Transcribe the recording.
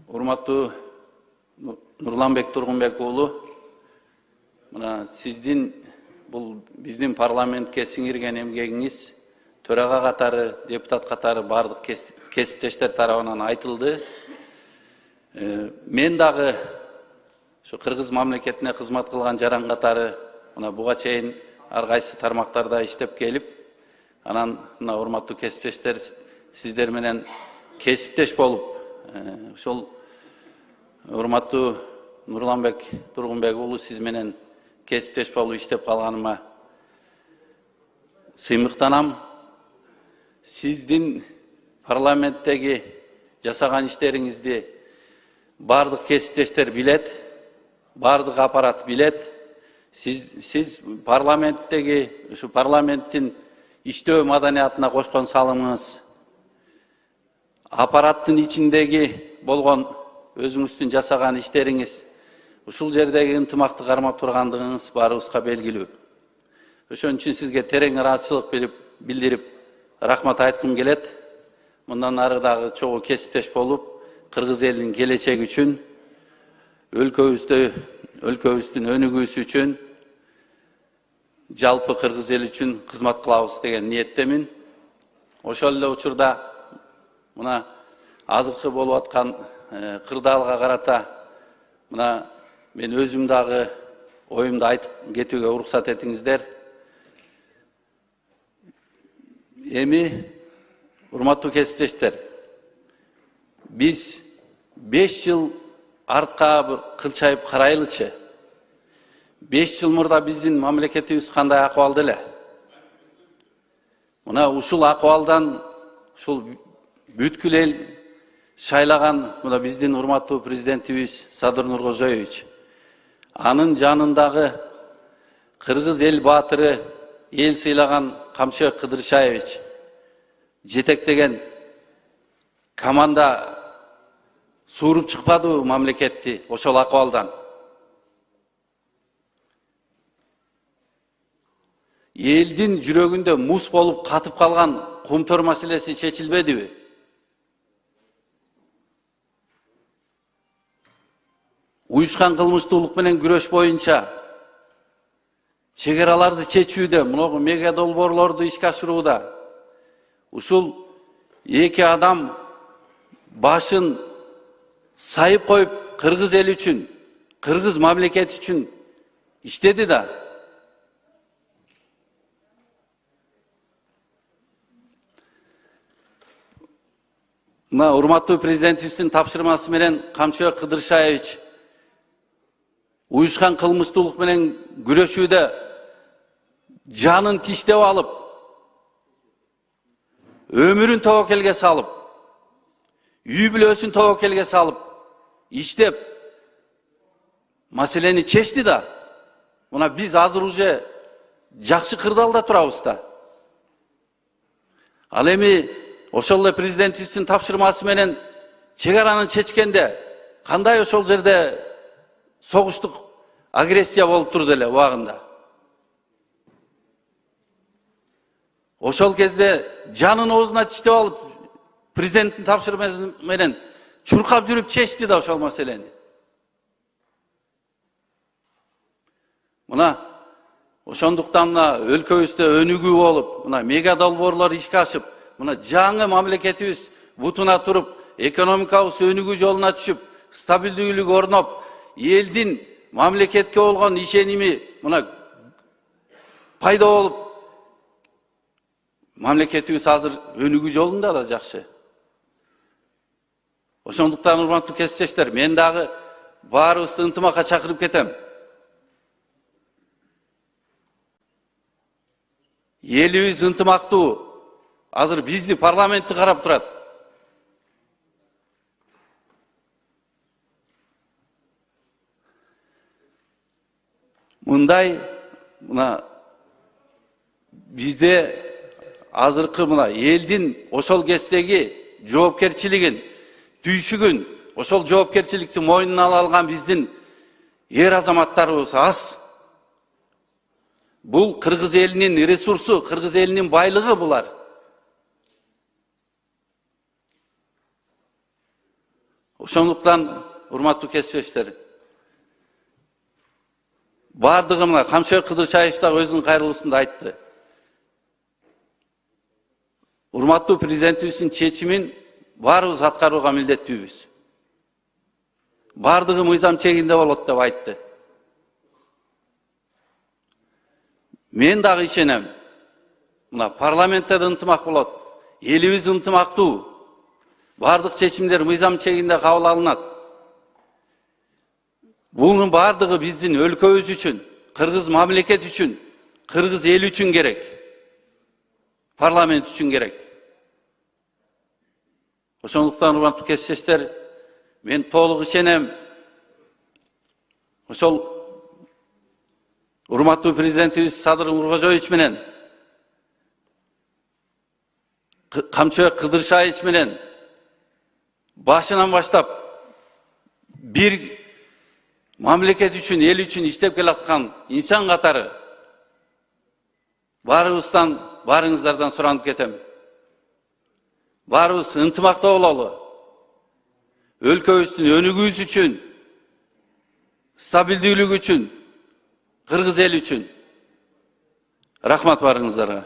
Урматтуу Нурланбек Тургунбек уулу, мына сиздин бул биздин парламентке сиңирген эмгегиңиз төрага катары, депутат катары бардык кесиптештер тарабынан айтылды. Мен дагы ошо Кыргыз мамлекетине кызмат кылган жаран катары мына буга чейин ар кайсы тармактарда иштеп келип, анан мына урматтуу кесиптештер сиздер менен кесиптеш болуп, ошол урматтуу Нурланбек Тургунбек уулу сиз менен кесиптеш болуп иштеп калганыма сыймыктанам. Сиздин парламенттеги жасаган иштериңизди бардык кесиптештер билет, бардык аппарат билет. Сиз парламенттеги ушу парламенттин иштөө маданиятына кошкон салымыңыз, аппараттын ичиндеги болгон өзүңүздүн жасаган иштериңиз, ушул жердеги ынтымакты кармап тургандыгыңыз баарыбызга белгилүү. Ошон үчүн сизге терең ыраазычылык билдирип, рахмат айткым келет. Мындан ары дагы чогуу кесиптеш болуп, кыргыз элинин келечеги үчүн, өлкөбүздүн өнүгүүсү үчүн, жалпы кыргыз эл үчүн кызмат кылабыз деген ниеттемин. Ошол эле учурда мына азыркы болуп аткан кырдаалга карата мына мен өзүм дагы оюмду айтып кетүүгө уруксат этиңиздер. Эми урматтуу кесиптештер, биз 5 жыл артка бир кылчайып карайлычы. 5 жыл мурда биздин мамлекетибиз кандай акыбалда эле? Мына ушул акыбалдан ушул бүткүл эл шайлаган мына биздин урматтуу президентибиз Садыр Нуркожоевич, анын жанындагы кыргыз эл баатыры, эл сыйлаган Камчыбек Кыдыршаевич жетектеген команда сууруп чыкпадыбы мамлекетти ошол акыбалдан? Элдин жүрөгүндө муз болуп катып калган кумтөр маселеси чечилбедиби? Уюшкан кылмыштуулук менен күрөш боюнча чегараларды чечүүдө, мына мега долбоорлорду ишке ашырууда ушул эки адам башын сайып коюп кыргыз эл үчүн, кыргыз мамлекети үчүн иштеди да. Мына урматтуу президентибиздин тапшырмасы менен Камчыбек Кыдыршаевич уюшкан кылмыштуулук менен күрөшүүдө жанын тиштеп алып, өмүрүн тобокелге салып, үй бүлөсүн тобокелге салып, иштеп, маселени чечти да. Мына биз азыр уже жакшы кырдаалда турабыз да. Ал эми ошол эле президентибиздин тапшырмасы менен чегараны чечкенде кандай ошол жерде согуштук агрессия болуп турду эле убагында? Ошол кезде жанын оозуна тиштеп алып, президенттин тапшырмасы менен чуркап жүрүп чечти да ошол маселени. Мына ошондуктан өлкөбүздө өнүгүү болуп, мына мега долбоорлор ишке ашып, мына жаңы мамлекетибиз бутуна туруп, экономикабыз өнүгүү жолуна түшүп, стабилдүүлүк орноп, элдин мамлекетке болгон ишеними мына пайда болуп, мамлекетибиз азыр өнүгүү жолунда да жакшы. Ошондуктан урматтуу кесиптештер, мен дагы баарыбызды ынтымакка чакырып кетем. Элибиз ынтымактуу. Азыр бизди парламентти карап турат. Мындай мына бизде азыркы мына элдин ошол кездеги жоопкерчилигин, түйшүгүн, ошол жоопкерчиликти мойнуна ала алган биздин эр азаматтарыбыз аз. Бул кыргыз элинин ресурсу, кыргыз элинин байлыгы булар. Ошондуктан, урматтуу кесиптештер, бардыгы мына Камчыбек Кыдыршаев да өзүнүн кайрылуусунда айтты. Урматтуу президентибиздин чечимин баарыбыз аткарууга милдеттүүбүз. Бардыгы мыйзам чегинде болот деп айтты. Мен дагы ишенем. Мына парламентте да ынтымак болот. Элибиз ынтымактуу. Бардык чечимдер мыйзам чегинде кабыл алынат. Bunun бардыгы биздин өлкөбүз үчүн, кыргыз мамлекет үчүн, кыргыз эл үчүн керек. Парламент үчүн керек. Ошондуктан, урматтуу кесиптештер, мен толук ишенем. Ошол урматтуу президентибиз Садыр Нуркожоевич менен, Камчыбек Кыдыршаевич менен башынан баштап бир мамлекет үчүн, эл үчүн иштеп келаткан инсан катары баарыбыздан, баарыңыздардан суранып кетем. Баарыбыз ынтымактуу бололу. Өлкөбүздүн өнүгүүсү үчүн, стабилдүүлүгү үчүн, кыргыз эл үчүн. Рахмат баарыңыздарга.